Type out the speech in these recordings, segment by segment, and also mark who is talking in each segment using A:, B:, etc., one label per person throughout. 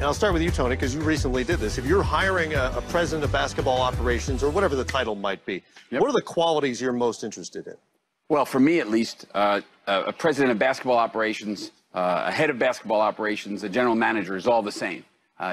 A: And I'll start with you, Tony, because you recently did this. If you're hiring a president of basketball operations or whatever the title might be, what are the qualities you're most interested in?
B: Well, for me at least, a president of basketball operations, a head of basketball operations, a general manager is all the same.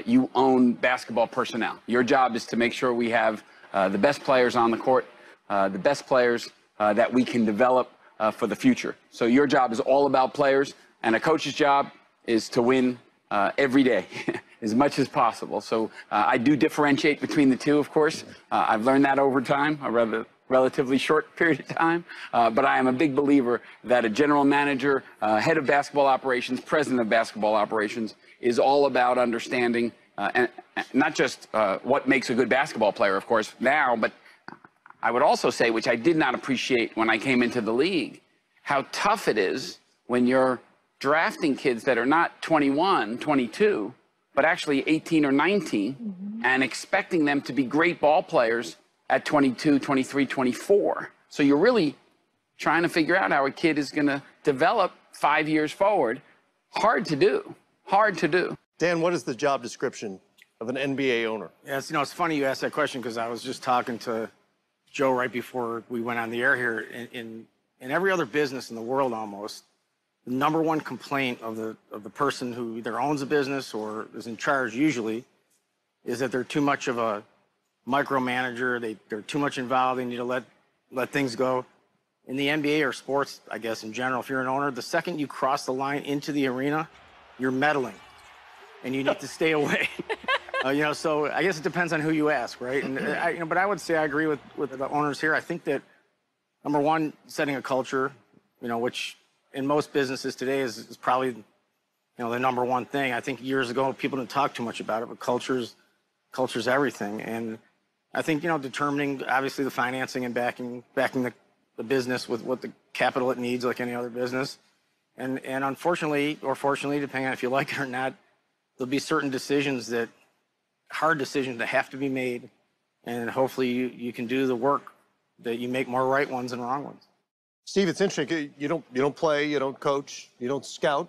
B: You own basketball personnel. Your job is to make sure we have the best players on the court, the best players that we can develop for the future. So your job is all about players, and a coach's job is to win every day as much as possible. So I do differentiate between the two, of course. I've learned that over time, a relatively short period of time. But I am a big believer that a general manager, head of basketball operations, president of basketball operations is all about understanding and not just what makes a good basketball player, of course, now, but I would also say, which I did not appreciate when I came into the league, how tough it is when you're drafting kids that are not 21, 22, but actually 18 or 19, and expecting them to be great ball players at 22, 23, 24. So you're really trying to figure out how a kid is going to develop 5 years forward. Hard to do. Hard to do.
A: Dan, what is the job description of an NBA owner?
C: Yes, it's funny you asked that question because I was just talking to Joe right before we went on the air here. In every other business in the world almost, the number one complaint of the person who either owns a business or is in charge usually is that they're too much of a micromanager. They're too much involved. They need to let things go. In the NBA or sports, I guess in general, if you're an owner, the second you cross the line into the arena, you're meddling, and you need to stay away. So I guess it depends on who you ask, right? And but I would say I agree with the owners here. I think that number one, setting a culture, which in most businesses today is probably the number one thing. I think years ago people didn't talk too much about it, but culture's everything. And I think determining obviously the financing and backing the business with what the capital it needs, like any other business. And unfortunately or fortunately, depending on if you like it or not, there'll be certain hard decisions that have to be made, and hopefully you can do the work that you make more right ones than wrong ones.
A: Steve, it's interesting. You don't play, you don't coach, you don't scout,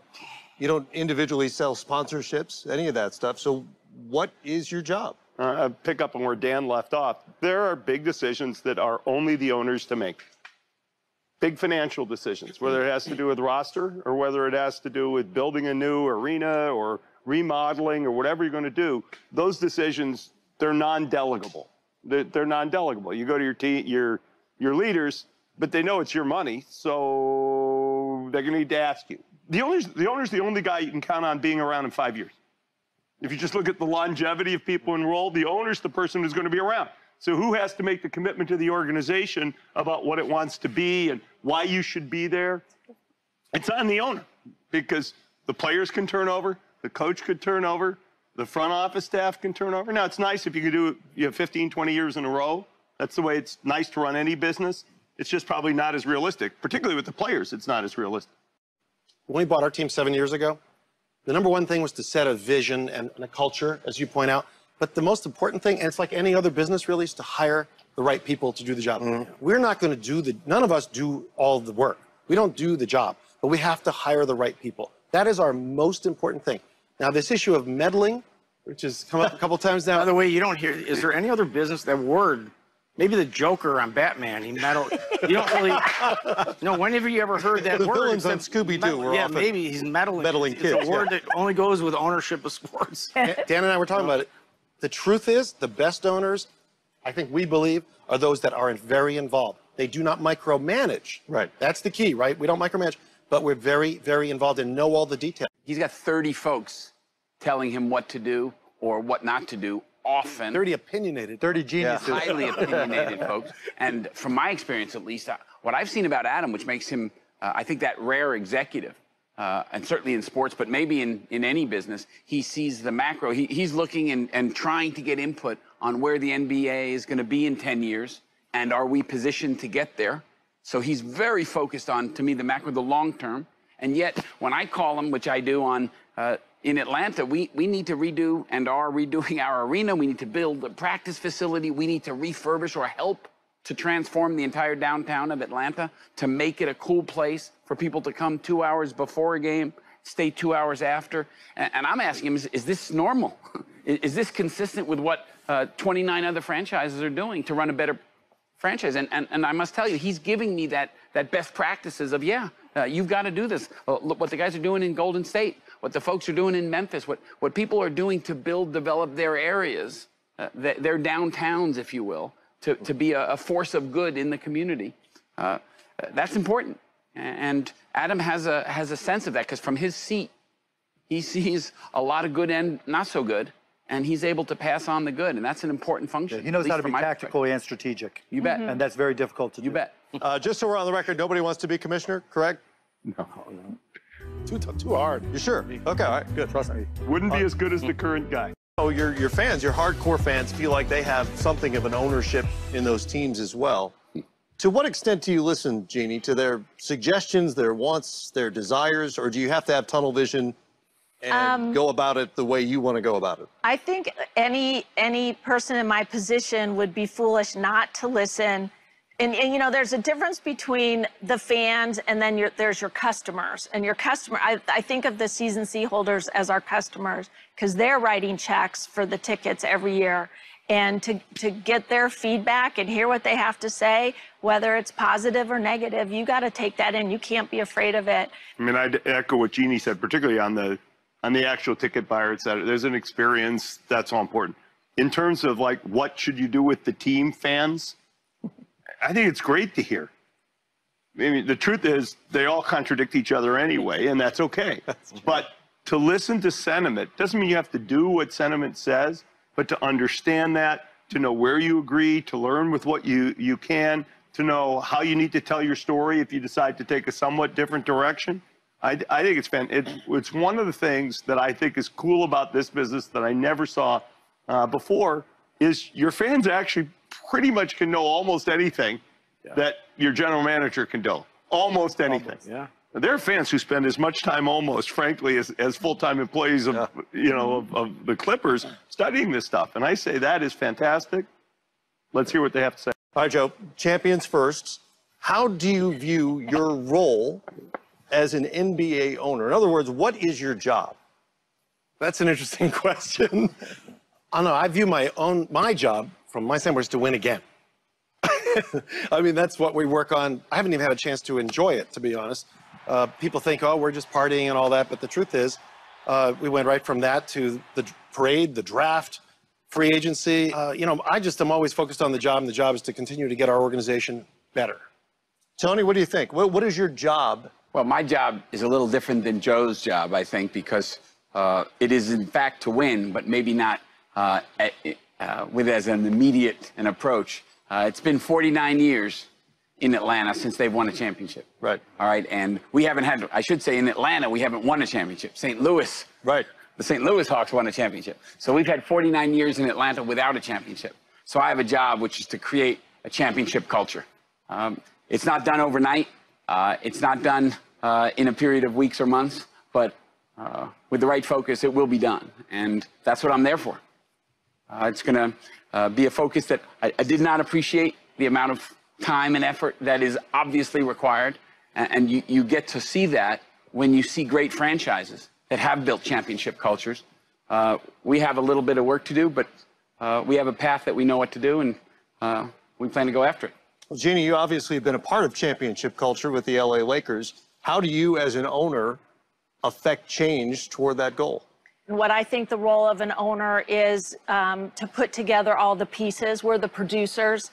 A: you don't individually sell sponsorships, any of that stuff. So what is your job?
D: I'll pick up on where Dan left off. There are big decisions that are only the owners to make. Big financial decisions, whether it has to do with roster or whether it has to do with building a new arena or remodeling or whatever you're going to do. Those decisions, they're non-delegable. They're non-delegable. You go to your team, your leaders, but they know it's your money, so they're going to need to ask you. The owner's the only guy you can count on being around in 5 years. If you just look at the longevity of people enrolled, the owner's the person who's going to be around. So who has to make the commitment to the organization about what it wants to be and why you should be there? It's on the owner, because the players can turn over, the coach could turn over, the front office staff can turn over. Now, it's nice if you could do it, 15, 20 years in a row. That's the way it's nice to run any business. It's just probably not as realistic, particularly with the players. It's not as realistic.
E: When we bought our team 7 years ago, the number one thing was to set a vision and a culture, as you point out. But the most important thing, and it's like any other business really, is to hire the right people to do the job. We're not going to none of us do all the work. We don't do the job, but we have to hire the right people. That is our most important thing. Now, this issue of meddling, which has come up a couple times now.
C: By the way, you don't hear, is there any other business, that word, maybe the Joker on Batman, he meddled, you don't really, when have you ever heard that
A: The
C: word?
A: villains on Scooby-Doo were
C: Yeah,
A: often
C: maybe he's meddling.
A: kids.
C: It's a word that only goes with ownership of sports.
E: Dan and I were talking about it. The truth is, the best owners, I think we believe, are those that are very involved. They do not micromanage.
A: Right.
E: That's the key, right? We don't micromanage, but we're very, very involved and know all the details.
B: He's got 30 folks telling him what to do or what not to do often.
E: 30 opinionated.
A: 30 geniuses.
B: Highly opinionated folks. And from my experience, at least, what I've seen about Adam, which makes him, I think, that rare executive, and certainly in sports, but maybe in any business, he sees the macro. He's looking and trying to get input on where the NBA is going to be in 10 years, and are we positioned to get there? So he's very focused on, to me, the macro, the long term. And yet, when I call him, which I do on in Atlanta, we need to redo and are redoing our arena. We need to build a practice facility. We need to refurbish or help to transform the entire downtown of Atlanta to make it a cool place for people to come 2 hours before a game stay 2 hours after. And I'm asking him, is this normal? Is this consistent with what 29 other franchises are doing to run a better franchise? And I must tell you, he's giving me that best practices of, you've got to do this. Look what the guys are doing in Golden State, what the folks are doing in Memphis, what people are doing to develop their areas, their downtowns, if you will, to be a force of good in the community. That's important. And Adam has a sense of that, because from his seat, he sees a lot of good and not so good, and he's able to pass on the good, and that's an important function.
F: He knows how to be tactical and strategic.
B: You bet.
F: And that's very difficult to do.
B: You bet.
A: Just so we're on the record, nobody wants to be commissioner, correct?
D: No.
E: Too hard.
A: You sure? Okay, all right, good.
F: Trust me.
D: Wouldn't be as good as the current guy.
A: Oh, your fans, your hardcore fans, feel like they have something of an ownership in those teams as well. To what extent do you listen, Jeannie, to their suggestions, their wants, their desires, or do you have to have tunnel vision and go about it the way you want to go about it?
G: I think any person in my position would be foolish not to listen. And you know, there's a difference between the fans and then there's your customers. And your customer, I think of the season seat holders as our customers, because they're writing checks for the tickets every year. And to get their feedback and hear what they have to say, whether it's positive or negative, you got to take that in. You can't be afraid of it.
D: I mean, I'd echo what Jeannie said, particularly on the actual ticket buyer, et cetera. There's an experience that's all important. In terms of like, what should you do with the team fans? I think it's great to hear. I mean, the truth is they all contradict each other anyway, and that's okay. But to listen to sentiment doesn't mean you have to do what sentiment says, but to understand that, to know where you agree, to learn with what you can, to know how you need to tell your story if you decide to take a somewhat different direction. I think it's one of the things that I think is cool about this business that I never saw before, is your fans actually pretty much can know almost anything that your general manager can do. Almost anything.
C: Yeah.
D: There are fans who spend as much time almost, frankly, as full-time employees of, of the Clippers studying this stuff. And I say that is fantastic. Let's hear what they have to say.
A: All right, Joe, champions first. How do you view your role as an NBA owner? In other words, what is your job?
E: That's an interesting question. I don't know. I view my job from my standpoint is to win again. I mean, that's what we work on. I haven't even had a chance to enjoy it, to be honest. People think, oh, we're just partying and all that. But the truth is, we went right from that to the parade, the draft, free agency. You know, I just am always focused on the job, and the job is to continue to get our organization better.
A: Tony, what do you think? What is your job?
B: Well, my job is a little different than Joe's job, I think, because it is, in fact, to win, but maybe not with as an immediate an approach. It's been 49 years in Atlanta since they've won a championship.
A: Right.
B: All right. And we haven't had, I should say in Atlanta, we haven't won a championship. St. Louis.
A: Right.
B: The St. Louis Hawks won a championship. So we've had 49 years in Atlanta without a championship. So I have a job, which is to create a championship culture. It's not done overnight. It's not done in a period of weeks or months, but with the right focus, it will be done. And that's what I'm there for. It's going to be a focus that I did not appreciate the amount of time and effort that is obviously required. And you get to see that when you see great franchises that have built championship cultures. We have a little bit of work to do, but we have a path that we know what to do, and we plan to go after it.
A: Well, Jeannie, you obviously have been a part of championship culture with the LA Lakers. How do you, as an owner, affect change toward that goal?
G: What I think the role of an owner is to put together all the pieces. We're the producers.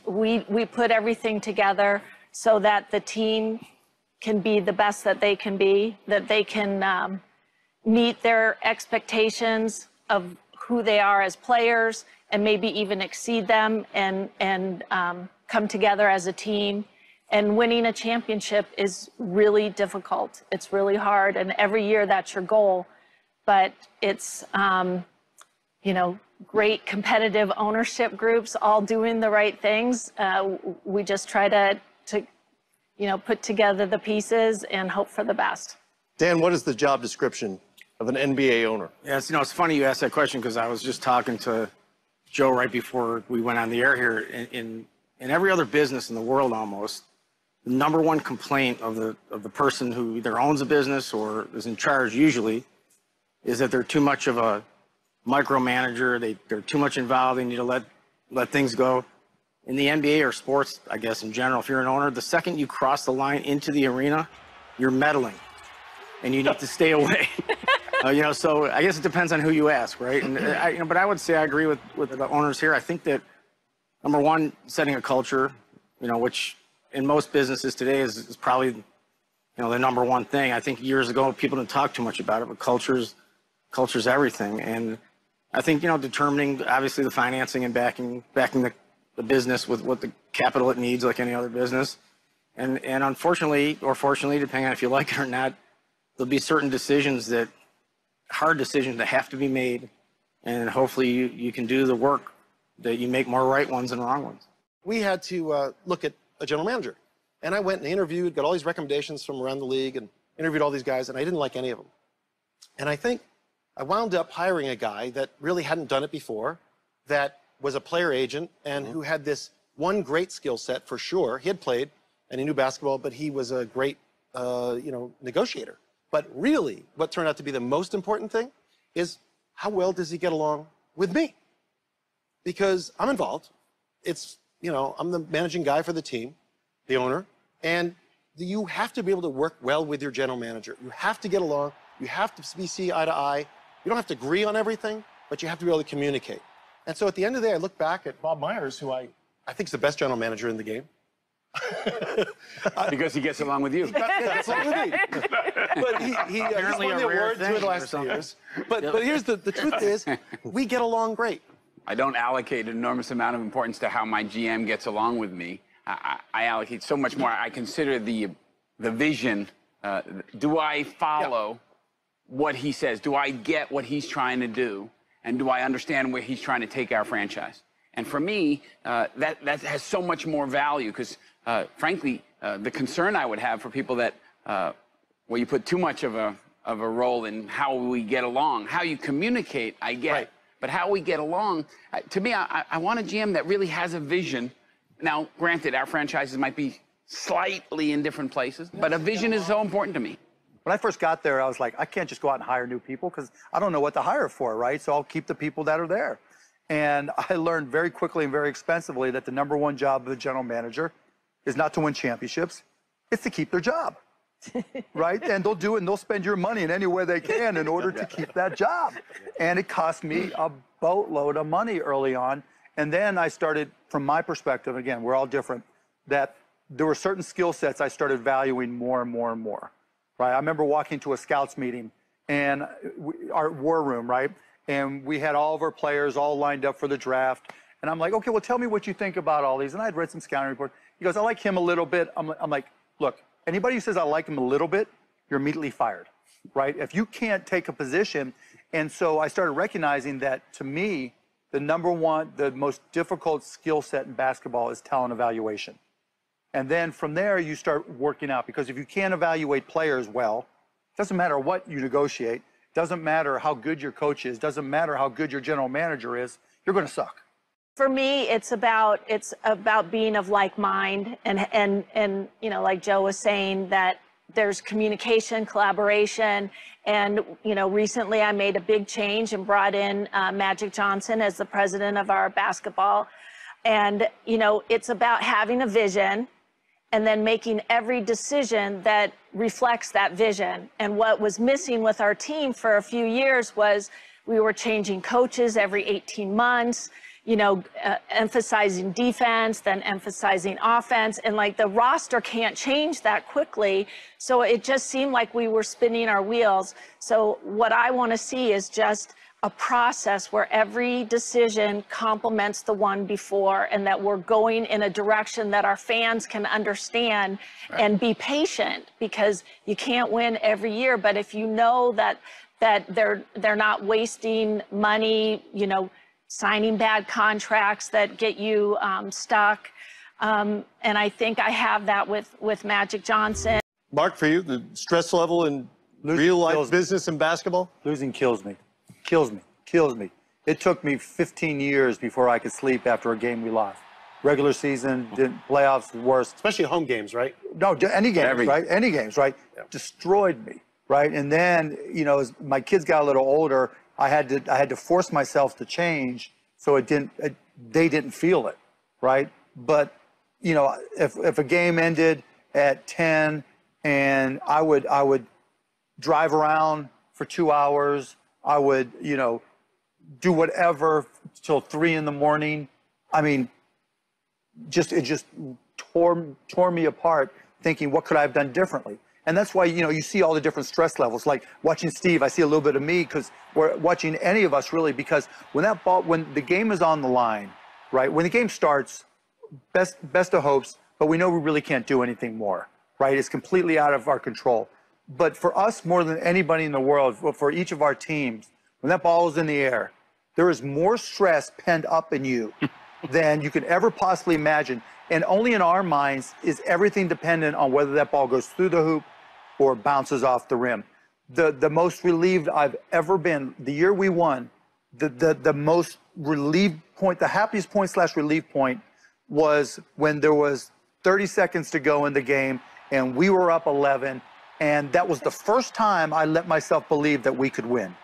G: We put everything together so that the team can be the best that they can be, that they can meet their expectations of who they are as players and maybe even exceed them and come together as a team. And winning a championship is really difficult. It's really hard. And every year that's your goal. But it's, you know, great competitive ownership groups all doing the right things. We just try to, you know, put together the pieces and hope for the best.
A: Dan, what is the job description of an NBA owner?
C: Yes, you know, it's funny you asked that question because I was just talking to Joe right before we went on the air here. In every other business in the world almost, the number one complaint of the person who either owns a business or is in charge usually is that they're too much of a micromanager. They're too much involved. They need to let things go. In the NBA or sports, I guess in general, if you're an owner, the second you cross the line into the arena, you're meddling, and you need to stay away. So I guess it depends on who you ask, right? And but I would say I agree with the owners here. I think that number one, setting a culture, which in most businesses today is probably the number one thing. I think years ago people didn't talk too much about it, but culture's everything. And I think determining obviously the financing and backing the business with what the capital it needs, like any other business. And unfortunately, or fortunately, depending on if you like it or not, there'll be certain hard decisions that have to be made. And hopefully you can do the work that you make more right ones than wrong ones.
E: We had to look at a general manager. And I went and interviewed, got all these recommendations from around the league and interviewed all these guys, and I didn't like any of them. And I think I wound up hiring a guy that really hadn't done it before, that was a player agent and who had this one great skill set for sure. He had played and he knew basketball, but he was a great, negotiator. But really, what turned out to be the most important thing is how well does he get along with me? Because I'm involved. It's, I'm the managing guy for the team, the owner, and you have to be able to work well with your general manager. You have to get along. You have to see eye to eye. You don't have to agree on everything, but you have to be able to communicate. And so at the end of the day, I look back at Bob Myers, who I think is the best general manager in the game.
B: Because he gets along with you.
E: That's along with me. But he won the award 2 of the last years. But here's the truth is, we get along great.
B: I don't allocate an enormous amount of importance to how my GM gets along with me. I allocate so much more. I consider the vision. Do I follow what he says? Do I get what he's trying to do? And do I understand where he's trying to take our franchise? And for me, that has so much more value because, frankly, the concern I would have for people that, where you put too much of a role in how we get along, how you communicate, I get. Right. But how we get along, to me, I want a GM that really has a vision. Now, granted, our franchises might be slightly in different places, but a vision is so important to me.
F: When I first got there, I was like, I can't just go out and hire new people because I don't know what to hire for, right? So I'll keep the people that are there. And I learned very quickly and very expensively that the number one job of a general manager is not to win championships, it's to keep their job, right? And they'll do it and they'll spend your money in any way they can in order to keep that job. And it cost me a boatload of money early on. And then I started, from my perspective, again, we're all different, that there were certain skill sets I started valuing more and more and more. Right, I remember walking to a scouts meeting and our war room, right? And we had all of our players all lined up for the draft. And I'm like, okay, well, tell me what you think about all these. And I'd read some scouting reports. He goes, I like him a little bit. I'm like, look, anybody who says I like him a little bit, you're immediately fired, right? If you can't take a position. And so I started recognizing that, to me, the number one, the most difficult skill set in basketball is talent evaluation. And then from there, you start working out, because if you can't evaluate players well, it doesn't matter what you negotiate, doesn't matter how good your coach is, doesn't matter how good your general manager is, you're going to suck.
G: For me, it's about being of like mind, and like Joe was saying, that there's communication, collaboration, and recently I made a big change and brought in Magic Johnson as the president of our basketball, and it's about having a vision and then making every decision that reflects that vision. And what was missing with our team for a few years was we were changing coaches every 18 months, emphasizing defense, then emphasizing offense. And like the roster can't change that quickly. So it just seemed like we were spinning our wheels. So what I want to see is just a process where every decision complements the one before, and that we're going in a direction that our fans can understand. Right. And be patient, because you can't win every year. But if you know that they're not wasting money, signing bad contracts that get you stuck. And I think I have that with Magic Johnson.
A: Mark, for you, the stress level in real life business and basketball?
F: Losing kills me. Kills me. It took me 15 years before I could sleep after a game we lost. Regular season, playoffs, worst.
E: Especially home games, right?
F: No, any games,
B: Every-
F: right? Any games, right? Destroyed me, right? And then, you know, as my kids got a little older, I had to force myself to change so they didn't feel it, right? But, you know, if a game ended at 10 and I would drive around for 2 hours, I would, you know, do whatever till 3 in the morning. I mean, it just tore me apart, thinking, what could I have done differently? And that's why, you know, you see all the different stress levels. Like watching Steve, I see a little bit of me, because we're watching any of us really, because when the game is on the line, right? When the game starts, best of hopes, but we know we really can't do anything more, right? It's completely out of our control. But for us, more than anybody in the world, for each of our teams, when that ball is in the air, there is more stress penned up in you than you could ever possibly imagine. And only in our minds is everything dependent on whether that ball goes through the hoop or bounces off the rim. The most relieved I've ever been, the year we won, the most relieved point, the happiest point / relief point was when there was 30 seconds to go in the game and we were up 11. And that was the first time I let myself believe that we could win.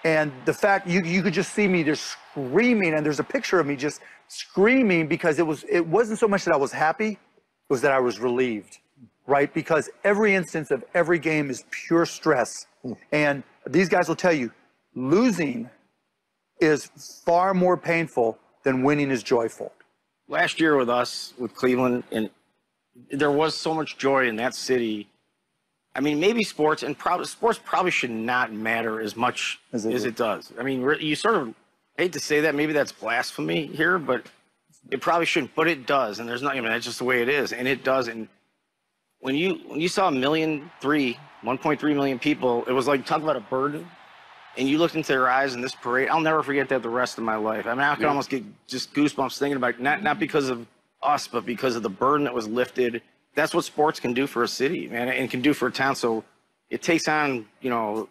F: And the fact you could just see me just screaming, and there's a picture of me just screaming, because it wasn't so much that I was happy, it was that I was relieved, right? Because every instance of every game is pure stress. And these guys will tell you, losing is far more painful than winning is joyful.
C: Last year with us, with Cleveland, and there was so much joy in that city. I mean, maybe sports probably should not matter as much as it does. I mean, you sort of hate to say that. Maybe that's blasphemy here, but it probably shouldn't. But it does, and there's not. I mean, that's just the way it is, and it does. And when you saw 1.3 million people, it was like, talk about a burden. And you looked into their eyes in this parade. I'll never forget that the rest of my life. I mean, I can almost get just goosebumps thinking about it, not because of us, but because of the burden that was lifted. That's what sports can do for a city, man, and can do for a town. So it takes on, you know,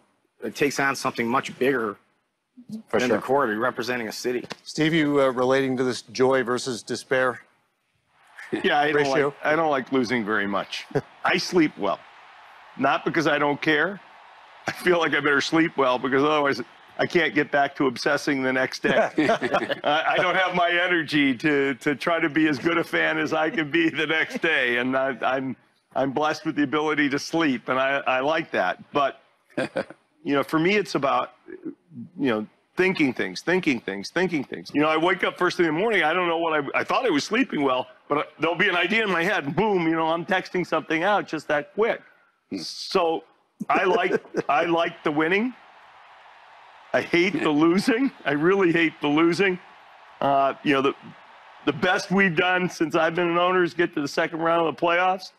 C: something much bigger than the court, representing a city.
A: Steve, you relating to this joy versus despair?
D: Yeah, I
A: ratio?
D: don't like losing very much. I sleep well, not because I don't care. I feel like I better sleep well, because otherwise I can't get back to obsessing the next day. I don't have my energy to try to be as good a fan as I can be the next day, and I'm blessed with the ability to sleep, and I like that. But you know, for me, it's about, you know, thinking things. You know, I wake up first thing in the morning. I don't know what I thought I was sleeping well, but there'll be an idea in my head, and boom, you know, I'm texting something out just that quick. So I like the winning. I hate the losing. I really hate the losing. You know, the best we've done since I've been an owner is get to the second round of the playoffs.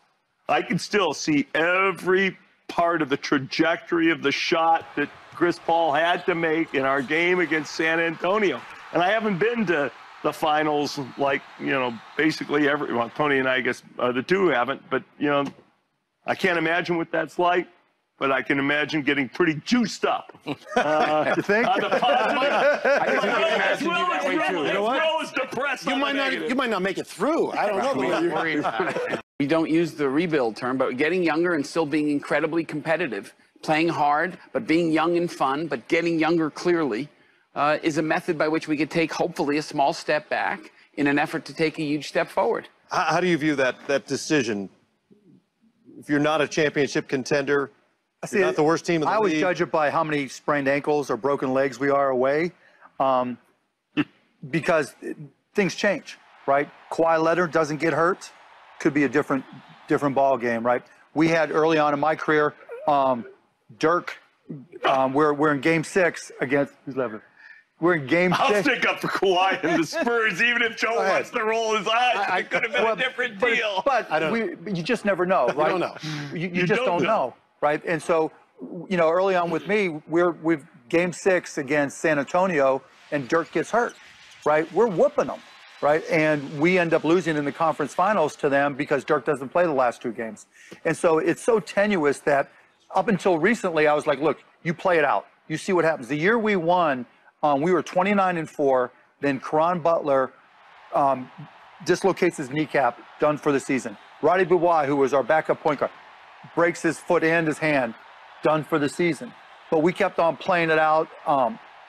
D: I can still see every part of the trajectory of the shot that Chris Paul had to make in our game against San Antonio. And I haven't been to the finals like, you know, basically well, Tony and I guess the two haven't, but, you know, I can't imagine what that's like. But I can imagine getting pretty juiced up.
F: You think?
D: On the positive.
B: I can imagine you that way too.
D: You know what? As well as depressed.
E: You might not make it through. I don't know.
B: I'm worried about it. We don't use the rebuild term, but getting younger and still being incredibly competitive, playing hard, but being young and fun, but getting younger clearly, is a method by which we could take, hopefully, a small step back in an effort to take a huge step forward.
A: How do you view that decision? If you're not a championship contender, you're not the worst team in the league.
F: I always judge it by how many sprained ankles or broken legs we are away, because things change, right? Kawhi Leonard doesn't get hurt, could be a different ball game, right? We had early on in my career, Dirk. We're in Game 6 against who's left? We're in Game 6.
D: I'll stick up for Kawhi and the Spurs, even if Joe wants to roll his eyes. It could have been a different deal.
F: But you just never know, right?
E: You don't know.
F: You just don't know. Right, and so, you know, early on with me, we've Game 6 against San Antonio, and Dirk gets hurt, right? We're whooping them, right? And we end up losing in the conference finals to them because Dirk doesn't play the last 2 games. And so it's so tenuous that up until recently, I was like, look, you play it out. You see what happens. The year we won, we were 29-4. Then Caron Butler dislocates his kneecap, done for the season. Roddy Beaubois, who was our backup point guard, breaks his foot and his hand, done for the season. But we kept on playing it out,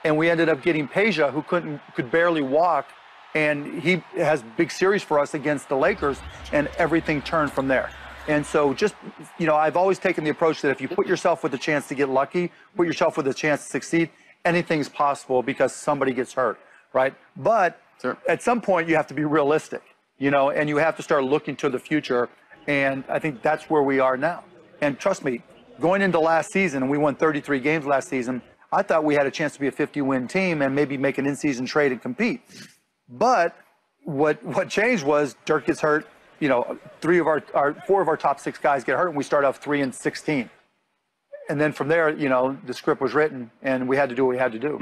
F: and we ended up getting Peja, who could barely walk, and he has big series for us against the Lakers, and everything turned from there. And so just, you know, I've always taken the approach that if you put yourself with a chance to get lucky, put yourself with a chance to succeed, anything's possible because somebody gets hurt, right? But at some point you have to be realistic, you know, and you have to start looking to the future. And I think that's where we are now. And trust me, going into last season, and we won 33 games last season, I thought we had a chance to be a 50-win team and maybe make an in-season trade and compete. But what changed was Dirk gets hurt. You know, 4 of our top 6 guys get hurt, and we start off 3-16. And then from there, you know, the script was written, and we had to do what we had to do.